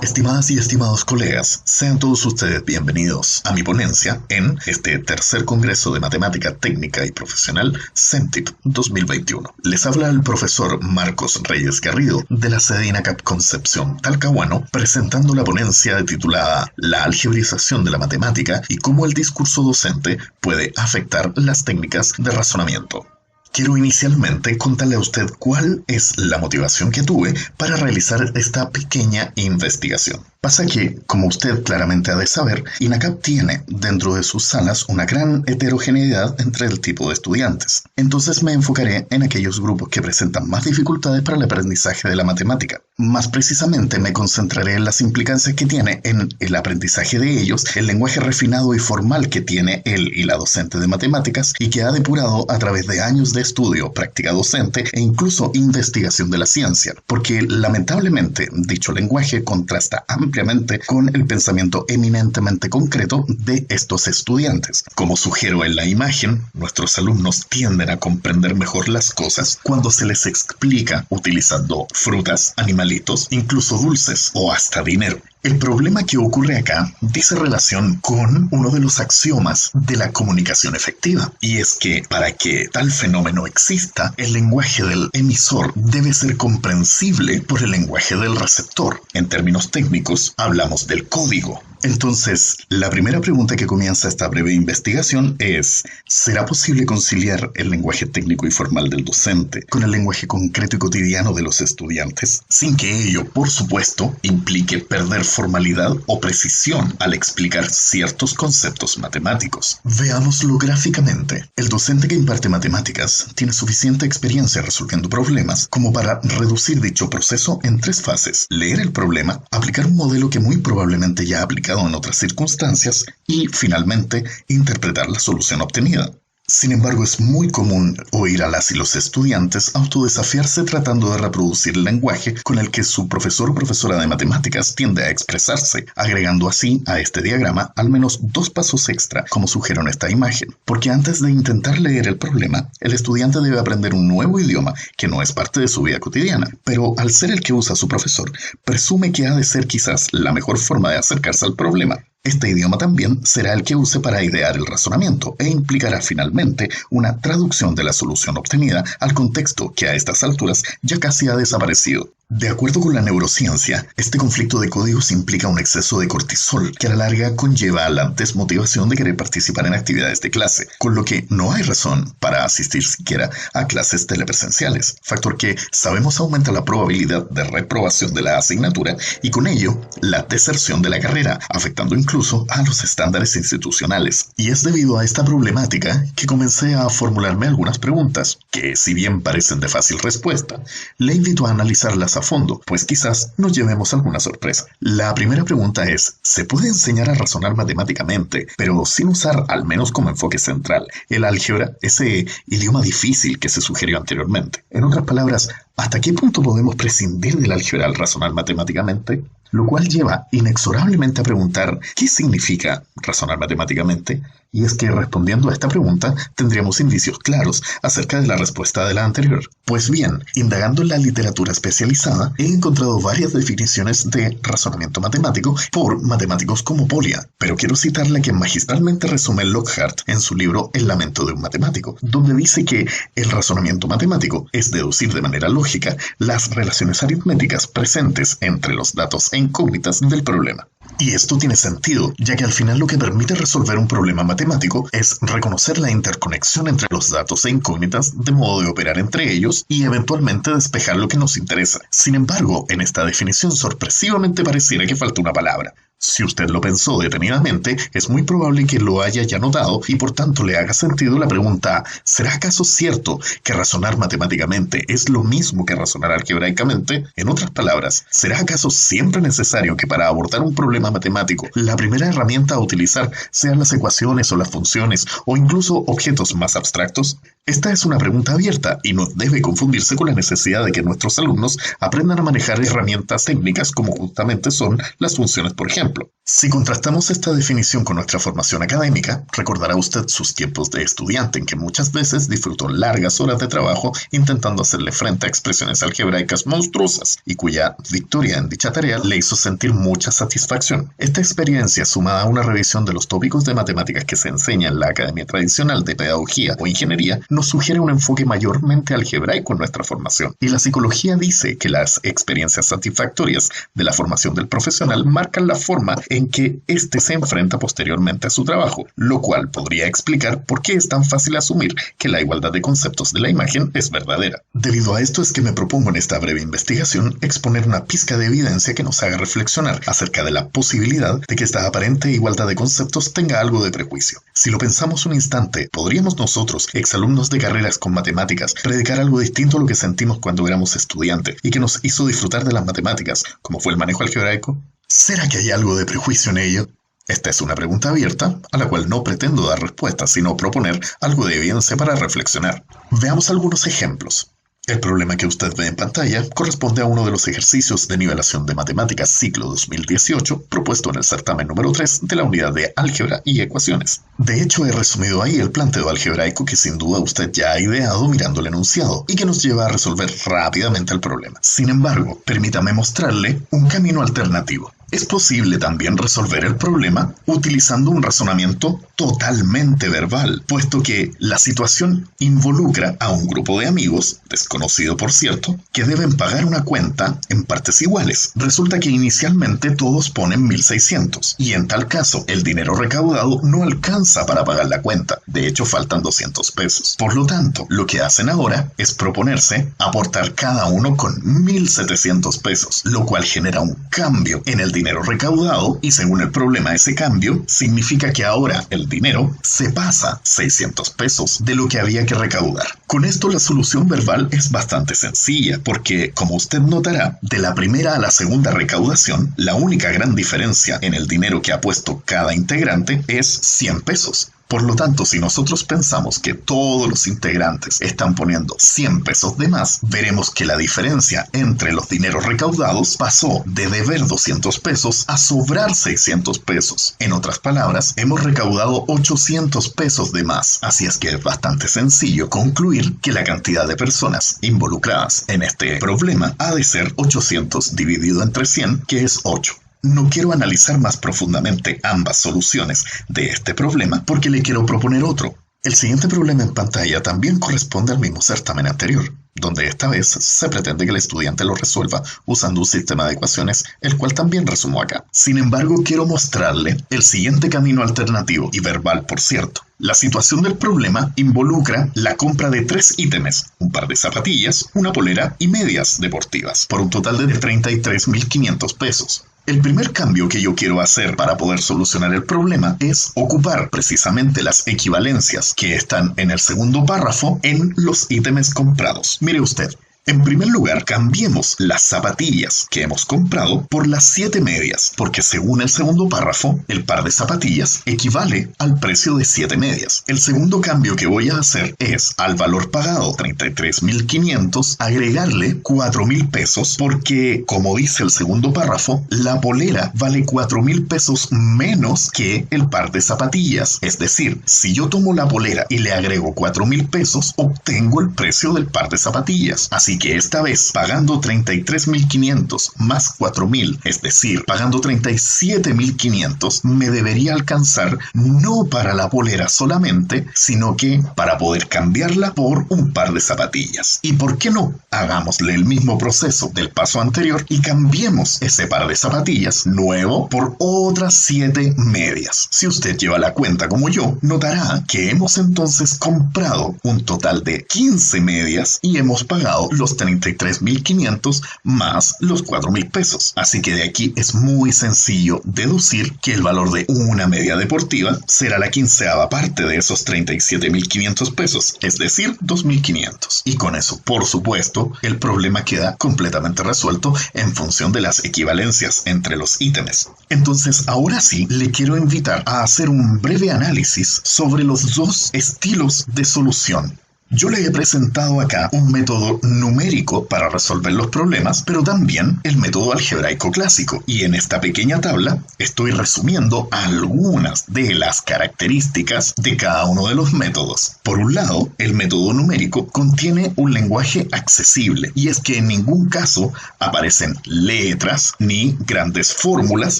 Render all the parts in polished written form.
Estimadas y estimados colegas, sean todos ustedes bienvenidos a mi ponencia en este tercer Congreso de Matemática Técnica y Profesional CENTIP 2021. Les habla el profesor Marcos Reyes Garrido de la sede INACAP Concepción Talcahuano, presentando la ponencia titulada La algebraización de la matemática y cómo el discurso docente puede afectar las técnicas de razonamiento. Quiero inicialmente contarle a usted cuál es la motivación que tuve para realizar esta pequeña investigación. Pasa que, como usted claramente ha de saber, INACAP tiene dentro de sus salas una gran heterogeneidad entre el tipo de estudiantes. Entonces me enfocaré en aquellos grupos que presentan más dificultades para el aprendizaje de la matemática. Más precisamente me concentraré en las implicancias que tiene en el aprendizaje de ellos el lenguaje refinado y formal que tiene él y la docente de matemáticas y que ha depurado a través de años de estudio, práctica docente e incluso investigación de la ciencia, porque lamentablemente dicho lenguaje contrasta ampliamente con el pensamiento eminentemente concreto de estos estudiantes. Como sugiero en la imagen, nuestros alumnos tienden a comprender mejor las cosas cuando se les explica utilizando frutas, animalitos, incluso dulces o hasta dinero. El problema que ocurre acá dice relación con uno de los axiomas de la comunicación efectiva, y es que para que tal fenómeno exista, el lenguaje del emisor debe ser comprensible por el lenguaje del receptor. En términos técnicos, hablamos del código. Entonces, la primera pregunta que comienza esta breve investigación es: ¿será posible conciliar el lenguaje técnico y formal del docente con el lenguaje concreto y cotidiano de los estudiantes, sin que ello, por supuesto, implique perder formalidad o precisión al explicar ciertos conceptos matemáticos? Veámoslo gráficamente. El docente que imparte matemáticas tiene suficiente experiencia resolviendo problemas como para reducir dicho proceso en tres fases: leer el problema, aplicar un modelo que muy probablemente ya ha aplicado en otras circunstancias y, finalmente, interpretar la solución obtenida. Sin embargo, es muy común oír a las y los estudiantes autodesafiarse tratando de reproducir el lenguaje con el que su profesor o profesora de matemáticas tiende a expresarse, agregando así a este diagrama al menos 2 pasos extra, como sugiero en esta imagen, porque antes de intentar leer el problema, el estudiante debe aprender un nuevo idioma que no es parte de su vida cotidiana, pero al ser el que usa su profesor, presume que ha de ser quizás la mejor forma de acercarse al problema. Este idioma también será el que use para idear el razonamiento e implicará finalmente una traducción de la solución obtenida al contexto que a estas alturas ya casi ha desaparecido. De acuerdo con la neurociencia, este conflicto de códigos implica un exceso de cortisol que a la larga conlleva a la desmotivación de querer participar en actividades de clase, con lo que no hay razón para asistir siquiera a clases telepresenciales, factor que sabemos aumenta la probabilidad de reprobación de la asignatura y con ello la deserción de la carrera, afectando incluso a los estándares institucionales. Y es debido a esta problemática que comencé a formularme algunas preguntas, que si bien parecen de fácil respuesta, le invito a analizarlas a fondo, pues quizás nos llevemos alguna sorpresa. La primera pregunta es: ¿se puede enseñar a razonar matemáticamente, pero sin usar, al menos como enfoque central, el álgebra, ese idioma difícil que se sugirió anteriormente? En otras palabras, ¿hasta qué punto podemos prescindir del álgebra al razonar matemáticamente? Lo cual lleva inexorablemente a preguntar ¿qué significa razonar matemáticamente? Y es que respondiendo a esta pregunta tendríamos indicios claros acerca de la respuesta de la anterior. Pues bien, indagando en la literatura especializada, he encontrado varias definiciones de razonamiento matemático por matemáticos como Polya, pero quiero citar la que magistralmente resume Lockhart en su libro El lamento de un matemático, donde dice que el razonamiento matemático es deducir de manera lógica las relaciones aritméticas presentes entre los datos e incógnitas del problema. Y esto tiene sentido, ya que al final lo que permite resolver un problema matemático es reconocer la interconexión entre los datos e incógnitas de modo de operar entre ellos y eventualmente despejar lo que nos interesa. Sin embargo, en esta definición sorpresivamente pareciera que falta una palabra. Si usted lo pensó detenidamente, es muy probable que lo haya ya notado y por tanto le haga sentido la pregunta: ¿será acaso cierto que razonar matemáticamente es lo mismo que razonar algebraicamente? En otras palabras, ¿será acaso siempre necesario que para abordar un problema matemático la primera herramienta a utilizar sean las ecuaciones o las funciones o incluso objetos más abstractos? Esta es una pregunta abierta y no debe confundirse con la necesidad de que nuestros alumnos aprendan a manejar herramientas técnicas como justamente son las funciones, por ejemplo. Si contrastamos esta definición con nuestra formación académica, recordará usted sus tiempos de estudiante en que muchas veces disfrutó largas horas de trabajo intentando hacerle frente a expresiones algebraicas monstruosas y cuya victoria en dicha tarea le hizo sentir mucha satisfacción. Esta experiencia, sumada a una revisión de los tópicos de matemáticas que se enseña en la academia tradicional de pedagogía o ingeniería, nos sugiere un enfoque mayormente algebraico en nuestra formación. Y la psicología dice que las experiencias satisfactorias de la formación del profesional marcan la forma en que éste se enfrenta posteriormente a su trabajo, lo cual podría explicar por qué es tan fácil asumir que la igualdad de conceptos de la imagen es verdadera. Debido a esto es que me propongo en esta breve investigación exponer una pizca de evidencia que nos haga reflexionar acerca de la posibilidad de que esta aparente igualdad de conceptos tenga algo de prejuicio. Si lo pensamos un instante, ¿podríamos nosotros, exalumnos de carreras con matemáticas, predicar algo distinto a lo que sentimos cuando éramos estudiantes y que nos hizo disfrutar de las matemáticas, como fue el manejo algebraico? ¿Será que hay algo de prejuicio en ello? Esta es una pregunta abierta, a la cual no pretendo dar respuesta, sino proponer algo de evidencia para reflexionar. Veamos algunos ejemplos. El problema que usted ve en pantalla corresponde a uno de los ejercicios de nivelación de matemáticas ciclo 2018 propuesto en el certamen número 3 de la unidad de álgebra y ecuaciones. De hecho, he resumido ahí el planteo algebraico que sin duda usted ya ha ideado mirando el enunciado y que nos lleva a resolver rápidamente el problema. Sin embargo, permítame mostrarle un camino alternativo. Es posible también resolver el problema utilizando un razonamiento totalmente verbal, puesto que la situación involucra a un grupo de amigos, desconocido por cierto, que deben pagar una cuenta en partes iguales. Resulta que inicialmente todos ponen 1.600 y en tal caso el dinero recaudado no alcanza para pagar la cuenta. De hecho, faltan 200 pesos. Por lo tanto, lo que hacen ahora es proponerse aportar cada uno con 1.700 pesos, lo cual genera un cambio en el dinero recaudado y según el problema ese cambio significa que ahora el dinero se pasa 600 pesos de lo que había que recaudar. Con esto la solución verbal es bastante sencilla porque, como usted notará, de la primera a la segunda recaudación, la única gran diferencia en el dinero que ha puesto cada integrante es 100 pesos. Por lo tanto, si nosotros pensamos que todos los integrantes están poniendo 100 pesos de más, veremos que la diferencia entre los dineros recaudados pasó de deber 200 pesos a sobrar 600 pesos. En otras palabras, hemos recaudado 800 pesos de más. Así es que es bastante sencillo concluir que la cantidad de personas involucradas en este problema ha de ser 800 dividido entre 100, que es 8. No quiero analizar más profundamente ambas soluciones de este problema porque le quiero proponer otro. El siguiente problema en pantalla también corresponde al mismo certamen anterior, donde esta vez se pretende que el estudiante lo resuelva usando un sistema de ecuaciones, el cual también resumo acá. Sin embargo, quiero mostrarle el siguiente camino alternativo, y verbal por cierto. La situación del problema involucra la compra de 3 ítems, un par de zapatillas, una polera y medias deportivas, por un total de 33.500 pesos. El primer cambio que yo quiero hacer para poder solucionar el problema es ocupar precisamente las equivalencias que están en el segundo párrafo en los ítems comprados. Mire usted. En primer lugar, cambiemos las zapatillas que hemos comprado por las 7 medias, porque según el segundo párrafo, el par de zapatillas equivale al precio de 7 medias. El segundo cambio que voy a hacer es, al valor pagado, 33.500, agregarle 4.000 pesos, porque, como dice el segundo párrafo, la polera vale 4.000 pesos menos que el par de zapatillas. Es decir, si yo tomo la polera y le agrego 4.000 pesos, obtengo el precio del par de zapatillas. Así que esta vez, pagando 33.500 más 4.000, es decir, pagando 37.500, me debería alcanzar no para la polera solamente, sino que para poder cambiarla por un par de zapatillas. ¿Y por qué no? Hagámosle el mismo proceso del paso anterior y cambiemos ese par de zapatillas nuevo por otras 7 medias. Si usted lleva la cuenta como yo, notará que hemos entonces comprado un total de 15 medias y hemos pagado los 33.500 más los 4.000 pesos. Así que de aquí es muy sencillo deducir que el valor de una media deportiva será la 15ª parte de esos 37.500 pesos, es decir, 2.500. Y con eso, por supuesto, el problema queda completamente resuelto en función de las equivalencias entre los ítems. Entonces, ahora sí, le quiero invitar a hacer un breve análisis sobre los dos estilos de solución. Yo le he presentado acá un método numérico para resolver los problemas, pero también el método algebraico clásico. Y en esta pequeña tabla estoy resumiendo algunas de las características de cada uno de los métodos. Por un lado, el método numérico contiene un lenguaje accesible, y es que en ningún caso aparecen letras ni grandes fórmulas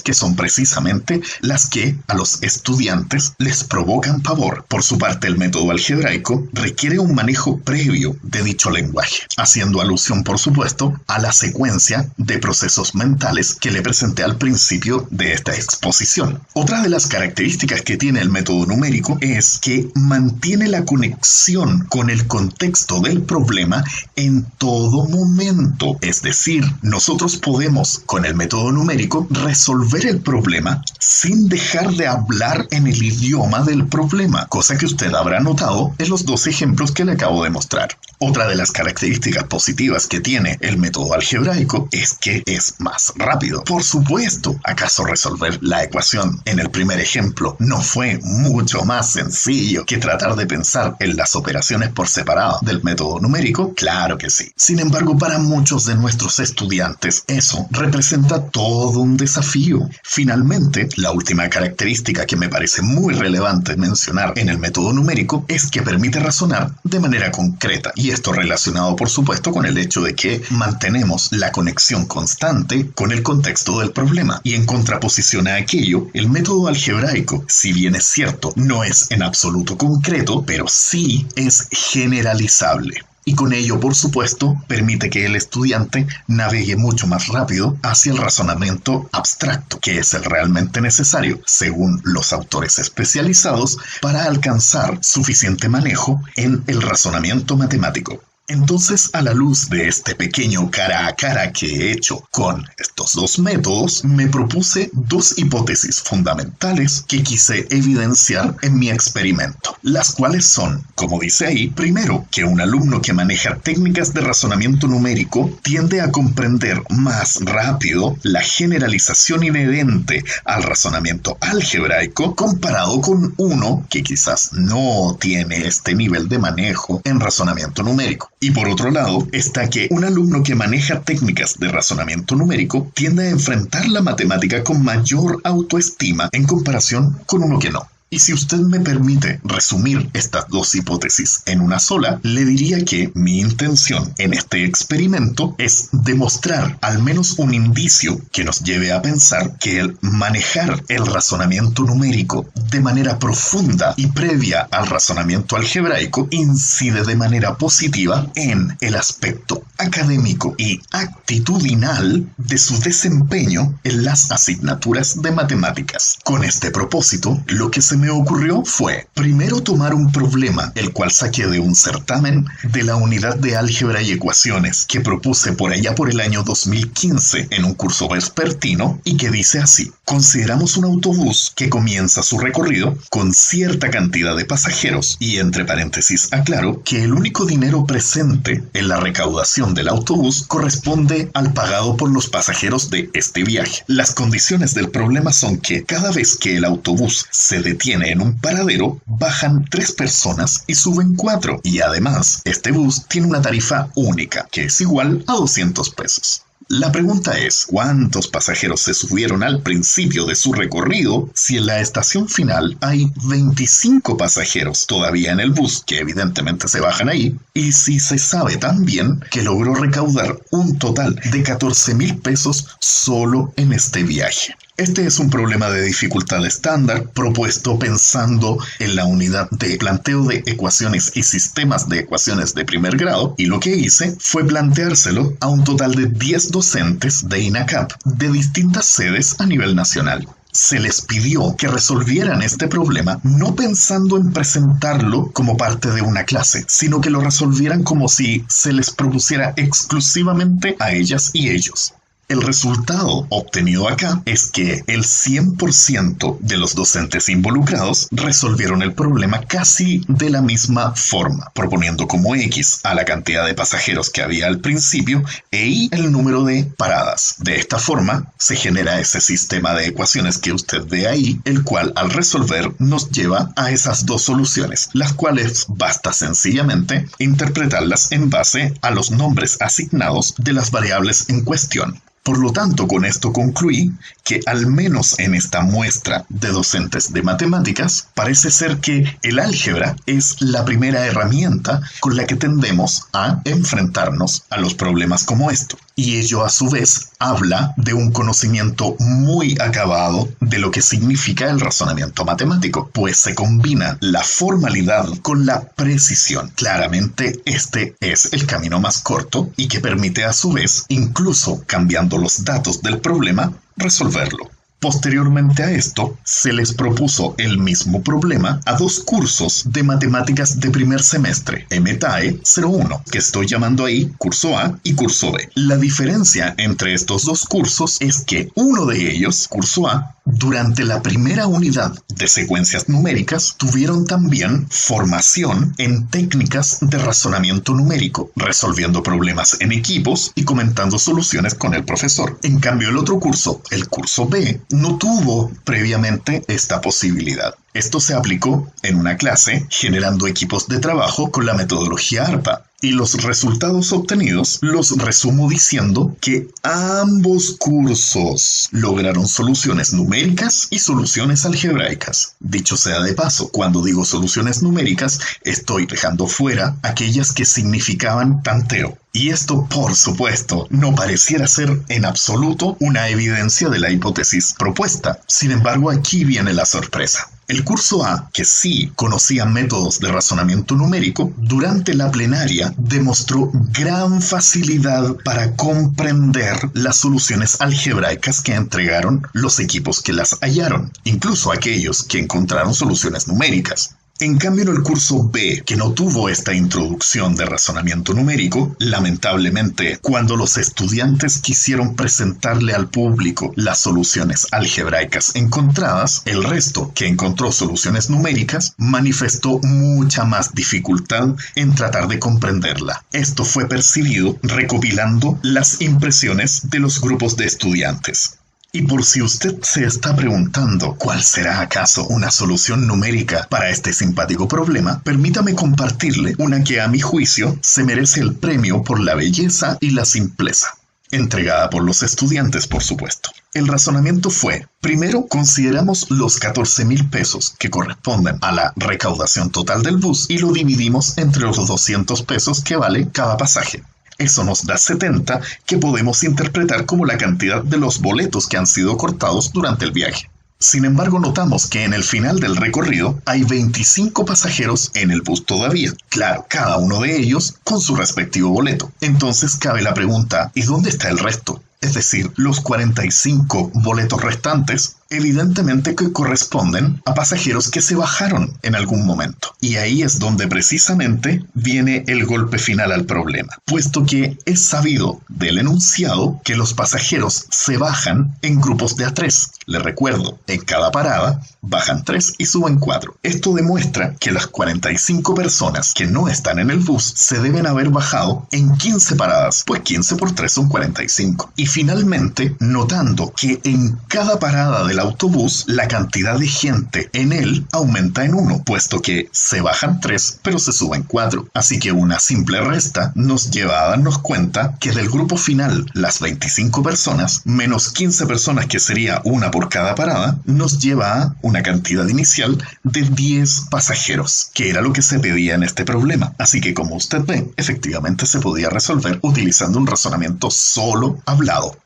que son precisamente las que a los estudiantes les provocan pavor. Por su parte, el método algebraico requiere un manejo previo de dicho lenguaje, haciendo alusión, por supuesto, a la secuencia de procesos mentales que le presenté al principio de esta exposición. Otra de las características que tiene el método numérico es que mantiene la conexión con el contexto del problema en todo momento. Es decir, nosotros podemos, con el método numérico, resolver el problema sin dejar de hablar en el idioma del problema, cosa que usted habrá notado en los dos ejemplos que le acabo de mostrar. Otra de las características positivas que tiene el método algebraico es que es más rápido. Por supuesto, ¿acaso resolver la ecuación en el primer ejemplo no fue mucho más sencillo que tratar de pensar en las operaciones por separado del método numérico? Claro que sí. Sin embargo, para muchos de nuestros estudiantes, eso representa todo un desafío. Finalmente, la última característica que me parece muy relevante mencionar en el método numérico es que permite razonar de manera concreta, y esto relacionado por supuesto con el hecho de que mantenemos la conexión constante con el contexto del problema, y en contraposición a aquello, el método algebraico, si bien es cierto, no es en absoluto concreto, pero sí es generalizable. Y con ello, por supuesto, permite que el estudiante navegue mucho más rápido hacia el razonamiento abstracto, que es el realmente necesario, según los autores especializados, para alcanzar suficiente manejo en el razonamiento matemático. Entonces, a la luz de este pequeño cara a cara que he hecho con estos dos métodos, me propuse dos hipótesis fundamentales que quise evidenciar en mi experimento, las cuales son, como dice ahí, primero, que un alumno que maneja técnicas de razonamiento numérico tiende a comprender más rápido la generalización inherente al razonamiento algebraico comparado con uno que quizás no tiene este nivel de manejo en razonamiento numérico. Y por otro lado, está que un alumno que maneja técnicas de razonamiento numérico tiende a enfrentar la matemática con mayor autoestima en comparación con uno que no. Y si usted me permite resumir estas dos hipótesis en una sola, le diría que mi intención en este experimento es demostrar al menos un indicio que nos lleve a pensar que el manejar el razonamiento numérico de manera profunda y previa al razonamiento algebraico incide de manera positiva en el aspecto académico y actitudinal de su desempeño en las asignaturas de matemáticas. Con este propósito, lo que se me ocurrió fue primero tomar un problema, el cual saqué de un certamen de la unidad de álgebra y ecuaciones que propuse por allá por el año 2015 en un curso vespertino, y que dice así: consideramos un autobús que comienza su recorrido con cierta cantidad de pasajeros, y entre paréntesis aclaro que el único dinero presente en la recaudación del autobús corresponde al pagado por los pasajeros de este viaje. Las condiciones del problema son que cada vez que el autobús se detiene en un paradero, bajan 3 personas y suben 4, y además este bus tiene una tarifa única que es igual a 200 pesos. La pregunta es, ¿cuántos pasajeros se subieron al principio de su recorrido si en la estación final hay 25 pasajeros todavía en el bus, que evidentemente se bajan ahí? Y si se sabe también que logró recaudar un total de 14.000 pesos solo en este viaje. Este es un problema de dificultad estándar propuesto pensando en la unidad de planteo de ecuaciones y sistemas de ecuaciones de primer grado, y lo que hice fue planteárselo a un total de 10 docentes de INACAP de distintas sedes a nivel nacional. Se les pidió que resolvieran este problema no pensando en presentarlo como parte de una clase, sino que lo resolvieran como si se les propusiera exclusivamente a ellas y ellos. El resultado obtenido acá es que el 100% de los docentes involucrados resolvieron el problema casi de la misma forma, proponiendo como X a la cantidad de pasajeros que había al principio e Y el número de paradas. De esta forma se genera ese sistema de ecuaciones que usted ve ahí, el cual al resolver nos lleva a esas dos soluciones, las cuales basta sencillamente interpretarlas en base a los nombres asignados de las variables en cuestión. Por lo tanto, con esto concluí que al menos en esta muestra de docentes de matemáticas, parece ser que el álgebra es la primera herramienta con la que tendemos a enfrentarnos a los problemas como esto. Y ello a su vez habla de un conocimiento muy acabado de lo que significa el razonamiento matemático, pues se combina la formalidad con la precisión. Claramente este es el camino más corto y que permite a su vez, incluso cambiando los datos del problema, resolverlo. Posteriormente a esto, se les propuso el mismo problema a dos cursos de matemáticas de primer semestre, MTAE 01, que estoy llamando ahí curso A y curso B. La diferencia entre estos dos cursos es que uno de ellos, curso A, durante la primera unidad de secuencias numéricas, tuvieron también formación en técnicas de razonamiento numérico, resolviendo problemas en equipos y comentando soluciones con el profesor. En cambio, el otro curso, el curso B, no tuvo previamente esta posibilidad. Esto se aplicó en una clase generando equipos de trabajo con la metodología ARPA. Y los resultados obtenidos los resumo diciendo que ambos cursos lograron soluciones numéricas y soluciones algebraicas. Dicho sea de paso, cuando digo soluciones numéricas, estoy dejando fuera aquellas que significaban tanteo. Y esto, por supuesto, no pareciera ser en absoluto una evidencia de la hipótesis propuesta. Sin embargo, aquí viene la sorpresa. El curso A, que sí conocía métodos de razonamiento numérico, durante la plenaria demostró gran facilidad para comprender las soluciones algebraicas que entregaron los equipos que las hallaron, incluso aquellos que encontraron soluciones numéricas. En cambio, en el curso B, que no tuvo esta introducción de razonamiento numérico, lamentablemente, cuando los estudiantes quisieron presentarle al público las soluciones algebraicas encontradas, el resto, que encontró soluciones numéricas, manifestó mucha más dificultad en tratar de comprenderla. Esto fue percibido recopilando las impresiones de los grupos de estudiantes. Y por si usted se está preguntando cuál será acaso una solución numérica para este simpático problema, permítame compartirle una que a mi juicio se merece el premio por la belleza y la simpleza. Entregada por los estudiantes, por supuesto. El razonamiento fue, primero consideramos los 14,000 pesos que corresponden a la recaudación total del bus y lo dividimos entre los 200 pesos que vale cada pasaje. Eso nos da 70, que podemos interpretar como la cantidad de los boletos que han sido cortados durante el viaje. Sin embargo, notamos que en el final del recorrido hay 25 pasajeros en el bus todavía. Claro, cada uno de ellos con su respectivo boleto. Entonces cabe la pregunta, ¿y dónde está el resto? Es decir, los 45 boletos restantes, evidentemente que corresponden a pasajeros que se bajaron en algún momento. Y ahí es donde precisamente viene el golpe final al problema, puesto que es sabido del enunciado que los pasajeros se bajan en grupos de A3. Les recuerdo, en cada parada bajan 3 y suben 4. Esto demuestra que las 45 personas que no están en el bus se deben haber bajado en 15 paradas, pues 15 por 3 son 45. Y finalmente, notando que en cada parada del autobús la cantidad de gente en él aumenta en 1, puesto que se bajan 3 pero se suben 4. Así que una simple resta nos lleva a darnos cuenta que del grupo final, las 25 personas, menos 15 personas que sería una por cada parada, nos lleva a una cantidad inicial de 10 pasajeros, que era lo que se pedía en este problema. Así que como usted ve, efectivamente se podía resolver utilizando un razonamiento solo hablado.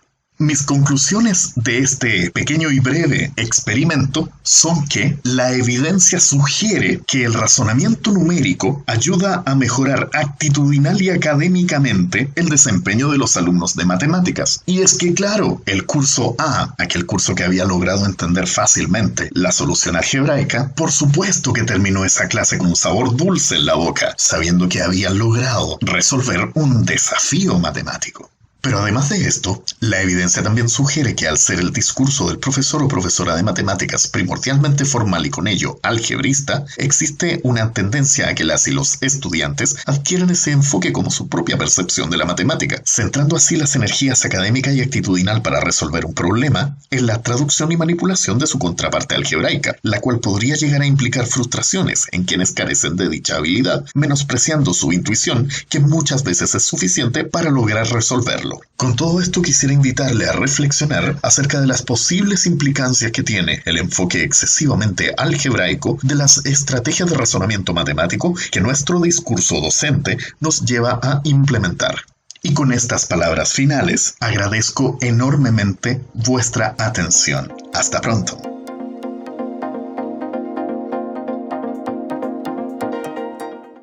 Mis conclusiones de este pequeño y breve experimento son que la evidencia sugiere que el razonamiento numérico ayuda a mejorar actitudinal y académicamente el desempeño de los alumnos de matemáticas. Y es que claro, el curso A, aquel curso que había logrado entender fácilmente la solución algebraica, por supuesto que terminó esa clase con un sabor dulce en la boca, sabiendo que habían logrado resolver un desafío matemático. Pero además de esto, la evidencia también sugiere que al ser el discurso del profesor o profesora de matemáticas primordialmente formal y con ello algebrista, existe una tendencia a que las y los estudiantes adquieran ese enfoque como su propia percepción de la matemática, centrando así las energías académica y actitudinal para resolver un problema en la traducción y manipulación de su contraparte algebraica, la cual podría llegar a implicar frustraciones en quienes carecen de dicha habilidad, menospreciando su intuición, que muchas veces es suficiente para lograr resolverlo. Con todo esto quisiera invitarle a reflexionar acerca de las posibles implicancias que tiene el enfoque excesivamente algebraico de las estrategias de razonamiento matemático que nuestro discurso docente nos lleva a implementar. Y con estas palabras finales, agradezco enormemente vuestra atención. Hasta pronto.